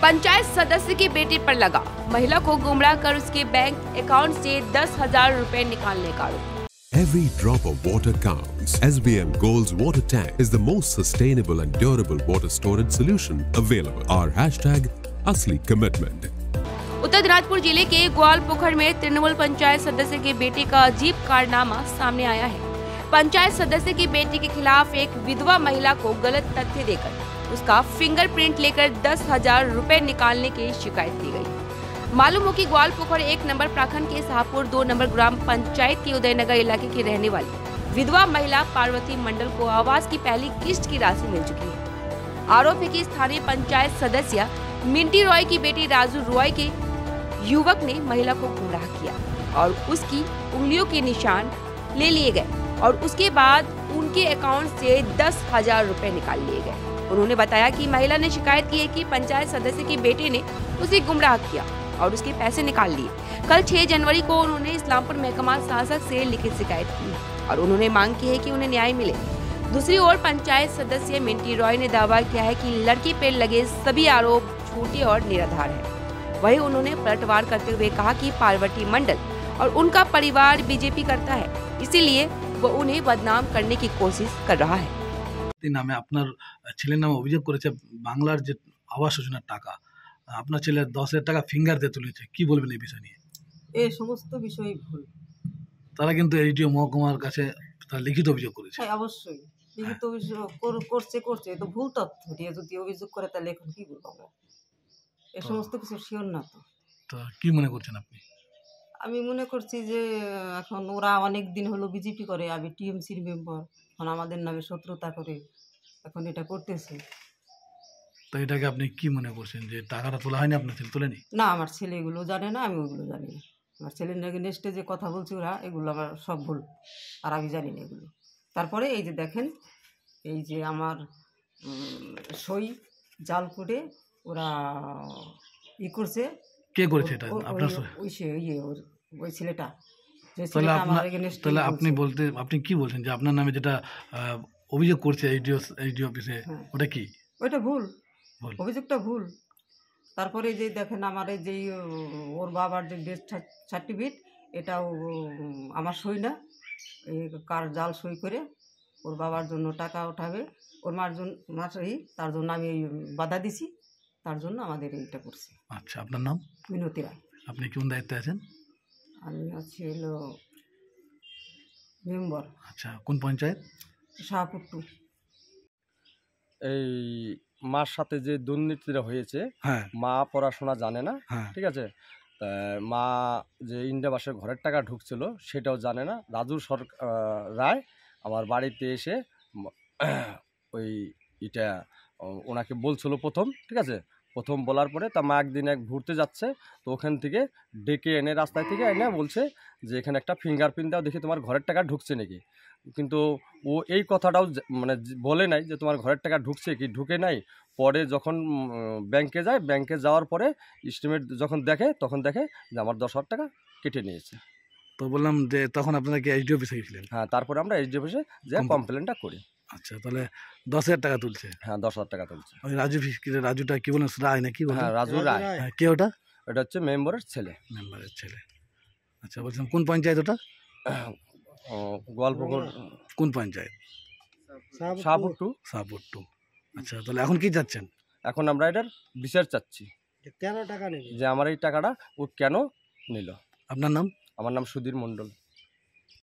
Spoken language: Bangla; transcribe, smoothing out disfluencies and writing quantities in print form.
पंचायत सदस्य की बेटी पर लगा महिला को गुमराह कर उसके बैंक अकाउंट से 10,000 रुपए निकालने का आरोप। Every drop of water counts. SBM Gold's water tank is the most sustainable and durable water storage solution available. Our hashtag Asli Commitment. Uttar Dinajpur जिले के ग्वालपोखर में तृणमूल पंचायत सदस्य की बेटी का अजीब कारनामा सामने आया है। पंचायत सदस्य की बेटी के खिलाफ एक विधवा महिला को गलत तथ्य देकर उसका फिंगरप्रिंट लेकर 10,000 रुपए निकालने की शिकायत की गई। मालूम हो कि ग्वालपोखर 1 नंबर प्रखंड के शाहपुर 2 नंबर ग्राम पंचायत की उदयनगर इलाके की रहने वाली विधवा महिला पार्वती मंडल को आवास की पहली किस्त की राशि मिल चुकी है। आरोप है कि स्थानीय पंचायत सदस्य मिंटी रॉय की बेटी राजू रॉय के युवक ने महिला को गुमराह किया और उसकी उंगलियों के निशान ले लिए गए और उसके बाद उनके अकाउंट से 10,000 रुपए निकाल लिए गए। उन्होंने बताया कि महिला ने शिकायत की है कि पंचायत सदस्य की बेटे ने उसे गुमराह किया और उसके पैसे निकाल लिए। कल 6 जनवरी को उन्होंने इस्लामपुर महकमा शासक से लिखित शिकायत की और उन्होंने मांग की है कि उन्हें न्याय मिले। दूसरी ओर पंचायत सदस्य मिंटी रॉय ने दावा किया है कि लड़की पर लगे सभी आरोप झूठे और निराधार है। वहीं उन्होंने पलटवार करते हुए कहा कि पार्वती मंडल और उनका परिवार बीजेपी करता है, इसीलिए वो उन्हें बदनाम करने की कोशिश कर रहा है। নামে আপনার ছেলের নামে অভিযোগ করেছে বাংলার যে আবাস যোজনার টাকা আপনার ছেলে 10,000 টাকা ফিঙ্গার দিয়ে তুলেছে, কি বলবেন এই বিষয় নিয়ে? এই সমস্ত বিষয় ভুল। তারা কিন্তু এডিও মহকুমার কাছে তার লিখিত অভিযোগ করেছে। হ্যাঁ, অবশ্যই লিখিত অভিযোগ করছে, তো ভুল তথ্য দিয়ে যদি অভিযোগ করে তাহলে এখন কি বলবো আমরা? এই সমস্ত কিছু শিওর না তো। তো কি মনে করছেন আপনি? আমি মনে করছি যে এখন ওরা অনেক দিন হলো বিজেপি করে, আমি টিএমসির মেম্বার, এখন আমাদের নামে শত্রুতা করে এখন এটা করতেছে। তো এটাকে আপনি কি মনে করছেন যে টাকাটা তোলা হয়নি, আপনার ছেলে তোলেনি? না, আমার ছেলে এগুলো জানে না, আমি ওইগুলো জানি না। আমার ছেলের নেক্সটে যে কথা বলছে ওরা, এগুলো আমার সব ভুল আর আমি জানি না এগুলো। তারপরে এই যে দেখেন, এই যে আমার সই জাল করে ওরা ই করছে। কে করেছে এটা? আপনার ওই ছেলেটা। তাহলে আপনি কি বলছেন যে আপনার নামে যেটা অভিযোগ করছে এইডিও অফিসে, ওটা কি? ওইটা ভুল, অভিযোগটা ভুল। তারপরে যে দেখেন আমার এই যে ওর বাবার যে ডেথ সার্টিফিকেট, এটাও আমার সই না, এই কার জাল সই করে ওর বাবার জন্য টাকা উঠাবে, ওর মার জন্য তার জন্য আমি বাধা দিছি, তার জন্য আমাদের এইটা করছে। আচ্ছা, আপনার নাম? মিনতি রায়। আপনি কোন দায়িত্বে আছেন? আমি আছি হলো মেম্বার। আচ্ছা, কোন পঞ্চায়েত? শাহপুর 2। এই মার সাথে যে দুর্নীতিটা হয়েছে, মা পড়াশোনা জানে না, ঠিক আছে, মা যে ইন্ডিয়াবাসের ঘরের টাকা ঢুকছিল সেটাও জানে না। রাজু রায় আমার বাড়িতে এসে ওই এটা ওনাকে বলছিল প্রথম, ঠিক আছে, প্রথম বলার পরে তা মা একদিন ঘুরতে যাচ্ছে, তো ওখান থেকে ডেকে এনে রাস্তায় থেকে এনে বলছে যে এখানে একটা ফিঙ্গারপ্রিন্ট দাও, দেখি তোমার ঘরের টাকা ঢুকছে নাকি। কিন্তু ও এই কথাটাও মানে বলে নাই যে তোমার ঘরের টাকা ঢুকছে কি ঢুকে নাই। পরে যখন ব্যাংকে যায়, ব্যাংকে যাওয়ার পরে এস্টিমেট যখন দেখে, তখন দেখে যে আমার 10,000 টাকা কেটে নিয়েছে। তো বললাম যে তখন আপনারা কি এইচডি অফিসে গেছিলেন? হ্যাঁ, তারপরে আমরা এইচডি অফিসে যে কমপ্লেনটা করি। আচ্ছা, তাহলে 10,000 টাকা তুলছে? হ্যাঁ, 10,000 টাকা তুলছে। ওই রাজুটা কি বলেন, রায় নাকি? হ্যাঁ, রাজু রায়। কে ওটা? এটা হচ্ছে মেম্বারের ছেলে। মেম্বারের ছেলে। আচ্ছা, বলছিলাম কোন পঞ্চায়েত ওটা? গোয়ালপুকুর। কোন পঞ্চায়েত? শাহপুর 2। শাহপুর 2। আচ্ছা, তাহলে এখন কি চাচ্ছেন? এখন আমরা এটার বিচার চাচ্ছি, কেন টাকা নিল, যে আমার এই টাকাটা ও কেন নিল। আপনার নাম? আমার নাম সুধীর মণ্ডল।